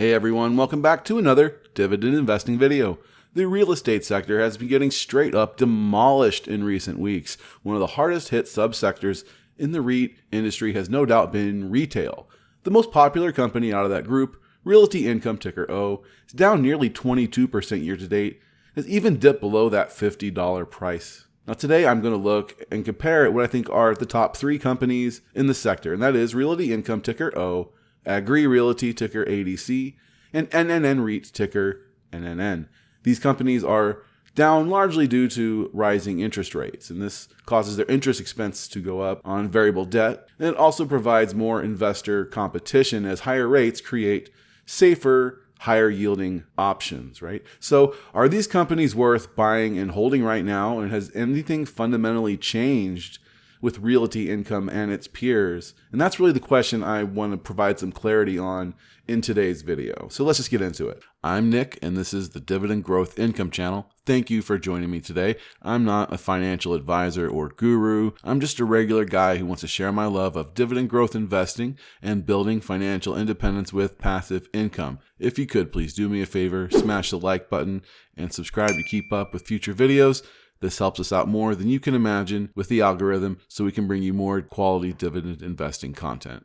Hey everyone, welcome back to another dividend investing video. The real estate sector has been getting straight up demolished in recent weeks. One of the hardest hit subsectors in the REIT industry has no doubt been retail. The most popular company out of that group, Realty Income ticker O, is down nearly 22% year to date, has even dipped below that $50 price. Now today I'm going to look and compare what I think are the top three companies in the sector, and that is Realty Income ticker O, Agri Realty ticker ADC, and NNN Reit ticker NNN. These companies are down largely due to rising interest rates, and this causes their interest expense to go up on variable debt. And it also provides more investor competition as higher rates create safer, higher yielding options, right? So are these companies worth buying and holding right now? And has anything fundamentally changed with Realty Income and its peers? And that's really the question I want to provide some clarity on in today's video. So let's just get into it. I'm Nick, and this is the Dividend Growth Income channel. Thank you for joining me today. I'm not a financial advisor or guru. I'm just a regular guy who wants to share my love of dividend growth investing and building financial independence with passive income. If you could, please do me a favor, smash the like button and subscribe to keep up with future videos. This helps us out more than you can imagine with the algorithm, so we can bring you more quality dividend investing content.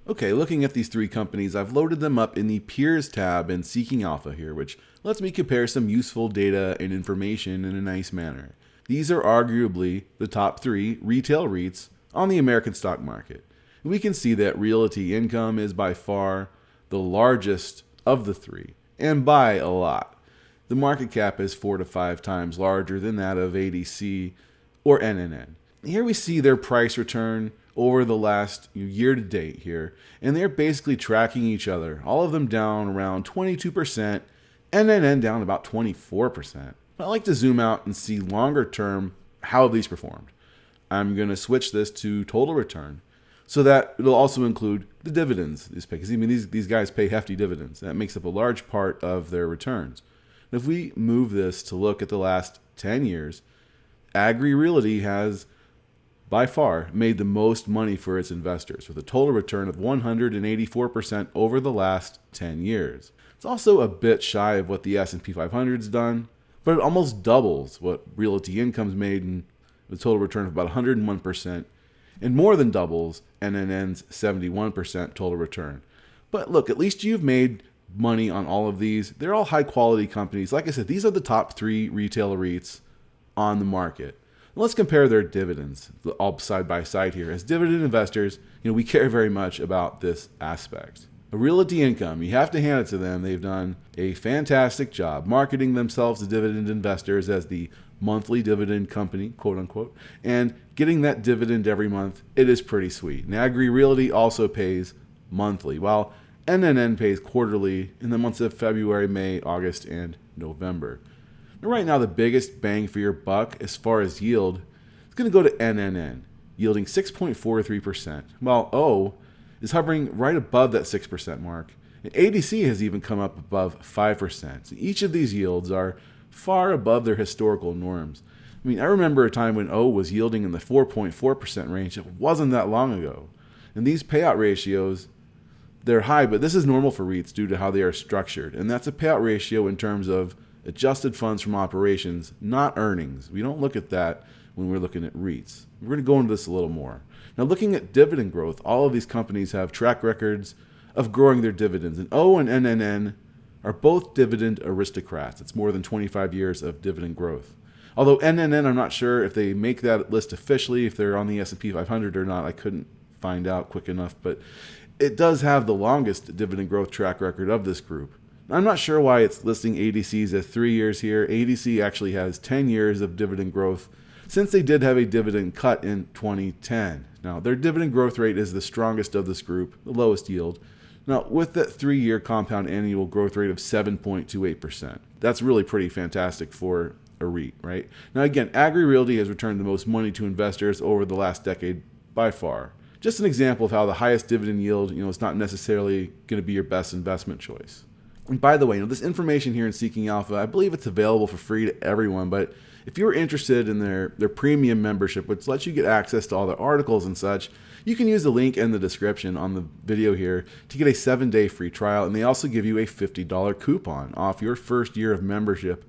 Okay, looking at these three companies, I've loaded them up in the Peers tab in Seeking Alpha here, which lets me compare some useful data and information in a nice manner. These are arguably the top three retail REITs on the American stock market. And we can see that Realty Income is by far the largest of the three, and by a lot. The market cap is 4 to 5 times larger than that of ADC or NNN. Here we see their price return over the last year to date here, and they're basically tracking each other. All of them down around 22%, NNN down about 24%. But I like to zoom out and see longer term how these performed. I'm going to switch this to total return so that it'll also include the dividends. Because these guys pay hefty dividends. That makes up a large part of their returns. If we move this to look at the last 10 years, Agri Realty has by far made the most money for its investors with a total return of 184% over the last 10 years. It's also a bit shy of what the S&P 500's done, but it almost doubles what Realty Income's made in a total return of about 101% and more than doubles NNN's 71% total return. But look, at least you've made money on all of these. They're all high quality companies. Like I said, these are the top three retail REITs on the market. Let's compare their dividends all side by side here. As dividend investors, we care very much about this aspect. A Realty Income, you have to hand it to them. They've done a fantastic job marketing themselves to dividend investors as the monthly dividend company, quote unquote, and getting that dividend every month. It is pretty sweet. And Agri Realty also pays monthly, while NNN pays quarterly in the months of February, May, August, and November. And right now, the biggest bang for your buck as far as yield is going to go to NNN, yielding 6.43%, while O is hovering right above that 6% mark. And ADC has even come up above 5%. So each of these yields are far above their historical norms. I remember a time when O was yielding in the 4.4% range. It wasn't that long ago. And these payout ratios, they're high, but this is normal for REITs due to how they are structured. And that's a payout ratio in terms of adjusted funds from operations, not earnings. We don't look at that when we're looking at REITs. We're going to go into this a little more. Now, looking at dividend growth, all of these companies have track records of growing their dividends. And O and NNN are both dividend aristocrats. It's more than 25 years of dividend growth. Although NNN, I'm not sure if they make that list officially, if they're on the S&P 500 or not. I couldn't find out quick enough, but it does have the longest dividend growth track record of this group. I'm not sure why it's listing ADCs as 3 years here. ADC actually has 10 years of dividend growth since they did have a dividend cut in 2010. Now, their dividend growth rate is the strongest of this group, the lowest yield. Now, with that 3-year compound annual growth rate of 7.28%, that's really pretty fantastic for a REIT, right? Now, again, Agri Realty has returned the most money to investors over the last decade by far. Just an example of how the highest dividend yield, is not necessarily going to be your best investment choice. And by the way, this information here in Seeking Alpha, I believe it's available for free to everyone, but if you're interested in their premium membership, which lets you get access to all the articles and such, You can use the link in the description on the video here to get a 7-day free trial, and they also give you a $50 coupon off your first year of membership.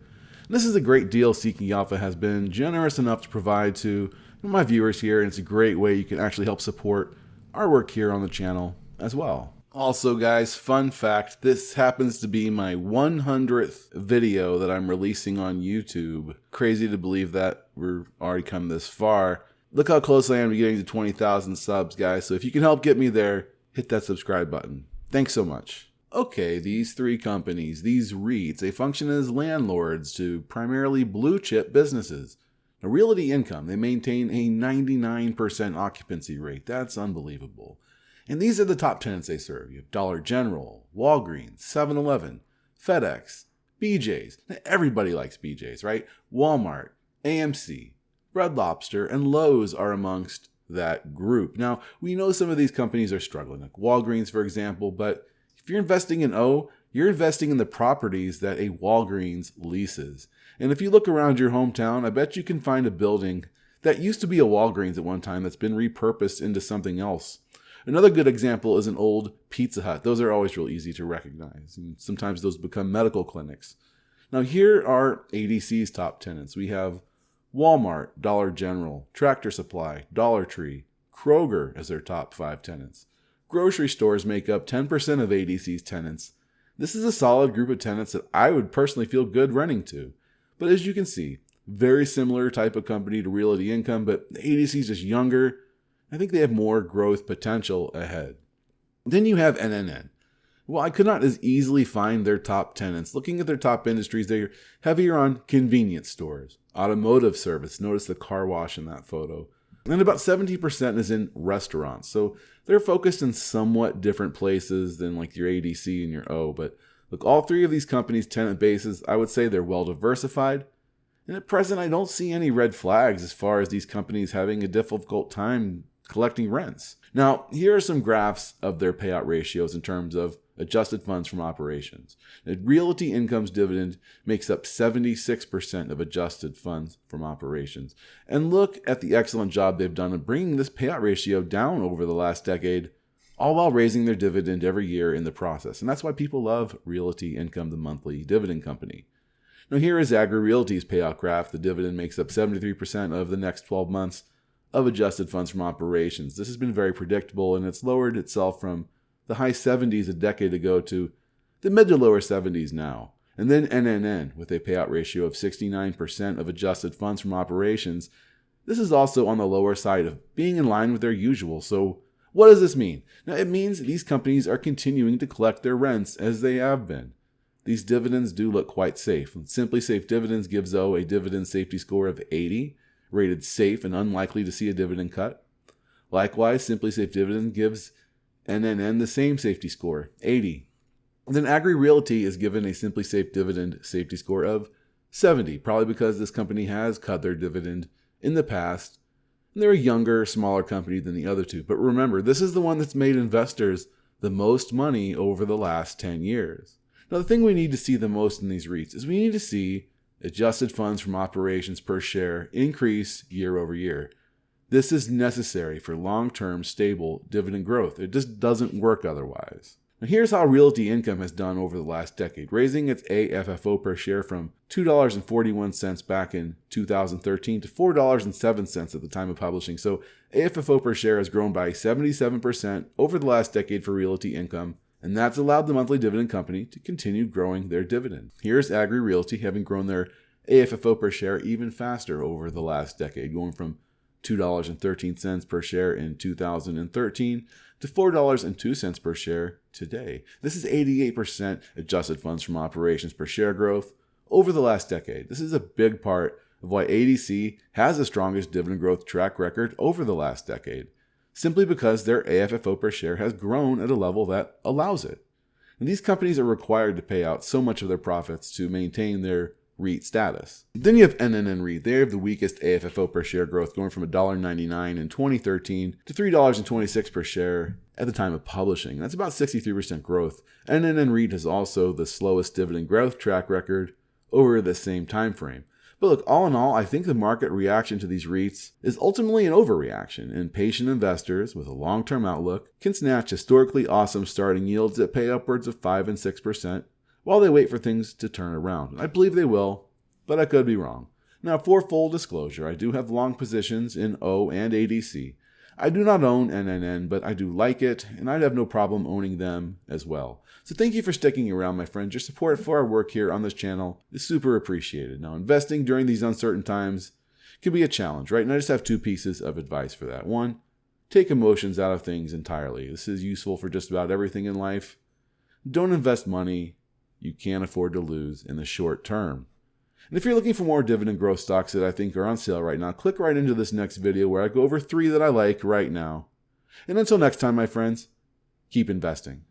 And this is a great deal Seeking Alpha has been generous enough to provide to my viewers here, and it's a great way you can actually help support our work here on the channel as well. Also guys, fun fact, this happens to be my 100th video that I'm releasing on YouTube. Crazy to believe that we're already come this far. Look how close I am to getting to 20,000 subs, guys. So if you can help get me there, hit that subscribe button. Thanks so much. Okay, these three companies, these REITs, they function as landlords to primarily blue chip businesses. Now, Realty Income, they maintain a 99% occupancy rate. That's unbelievable. And these are the top tenants they serve. You have Dollar General, Walgreens, 7-Eleven, FedEx, BJ's. Now, everybody likes BJ's, right? Walmart, AMC, Red Lobster, and Lowe's are amongst that group. Now, we know some of these companies are struggling, like Walgreens, for example, but if you're investing in O, you're investing in the properties that a Walgreens leases. And if you look around your hometown, I bet you can find a building that used to be a Walgreens at one time that's been repurposed into something else. Another good example is an old Pizza Hut. Those are always real easy to recognize, and sometimes those become medical clinics. Now here are ADC's top tenants. We have Walmart, Dollar General, Tractor Supply, Dollar Tree, Kroger as their top 5 tenants. Grocery stores make up 10% of ADC's tenants. This is a solid group of tenants that I would personally feel good renting to. But as you can see, very similar type of company to Realty Income, but the ADC is just younger. I think they have more growth potential ahead. Then you have NNN. Well, I could not as easily find their top tenants. Looking at their top industries, they're heavier on convenience stores, automotive service. Notice the car wash in that photo. And about 70% is in restaurants. So they're focused in somewhat different places than like your ADC and your O. But look, all three of these companies' tenant bases, I would say they're well diversified. And at present, I don't see any red flags as far as these companies having a difficult time collecting rents. Now, here are some graphs of their payout ratios in terms of adjusted funds from operations. Now, Realty Income's dividend makes up 76% of adjusted funds from operations. And look at the excellent job they've done in bringing this payout ratio down over the last decade, all while raising their dividend every year in the process. And that's why people love Realty Income, the monthly dividend company. Now, here is Agri Realty's payout graph. The dividend makes up 73% of the next 12 months of adjusted funds from operations. This has been very predictable, and it's lowered itself from the high 70s a decade ago to the mid to lower 70s now. And then NNN with a payout ratio of 69% of adjusted funds from operations. This is also on the lower side of being in line with their usual. So what does this mean? Now, it means these companies are continuing to collect their rents as they have been. These dividends do look quite safe. Simply Safe Dividends gives O a dividend safety score of 80, rated safe and unlikely to see a dividend cut. Likewise, Simply Safe Dividend gives NNN the same safety score, 80. And then Agri Realty is given a Simply Safe Dividend safety score of 70, probably because this company has cut their dividend in the past. And they're a younger, smaller company than the other two. But remember, this is the one that's made investors the most money over the last 10 years. Now, the thing we need to see the most in these REITs is we need to see adjusted funds from operations per share increase year over year. This is necessary for long-term stable dividend growth. It just doesn't work otherwise. Now, here's how Realty Income has done over the last decade, raising its AFFO per share from $2.41 back in 2013 to $4.07 at the time of publishing. So AFFO per share has grown by 77% over the last decade for Realty Income, and that's allowed the monthly dividend company to continue growing their dividend. Here's Agri Realty having grown their AFFO per share even faster over the last decade, going from $2.13 per share in 2013 to $4.02 per share today. This is 88% adjusted funds from operations per share growth over the last decade. This is a big part of why ADC has the strongest dividend growth track record over the last decade, simply because their AFFO per share has grown at a level that allows it. And these companies are required to pay out so much of their profits to maintain their REIT status. Then you have NNN Reit. They have the weakest AFFO per share growth, going from $1.99 in 2013 to $3.26 per share at the time of publishing. That's about 63% growth. NNN Reit has also the slowest dividend growth track record over the same time frame. But look, all in all, I think the market reaction to these REITs is ultimately an overreaction, and patient investors with a long-term outlook can snatch historically awesome starting yields that pay upwards of 5 and 6% while they wait for things to turn around. I believe they will, but I could be wrong. Now, for full disclosure, I do have long positions in O and ADC. I do not own NNN, but I do like it, and I'd have no problem owning them as well. So thank you for sticking around, my friends. Your support for our work here on this channel is super appreciated. Now, investing during these uncertain times can be a challenge, right? And I just have two pieces of advice for that. One, take emotions out of things entirely. This is useful for just about everything in life. Don't invest money you can't afford to lose in the short term. And if you're looking for more dividend growth stocks that I think are on sale right now, click right into this next video where I go over 3 that I like right now. And until next time, my friends, keep investing.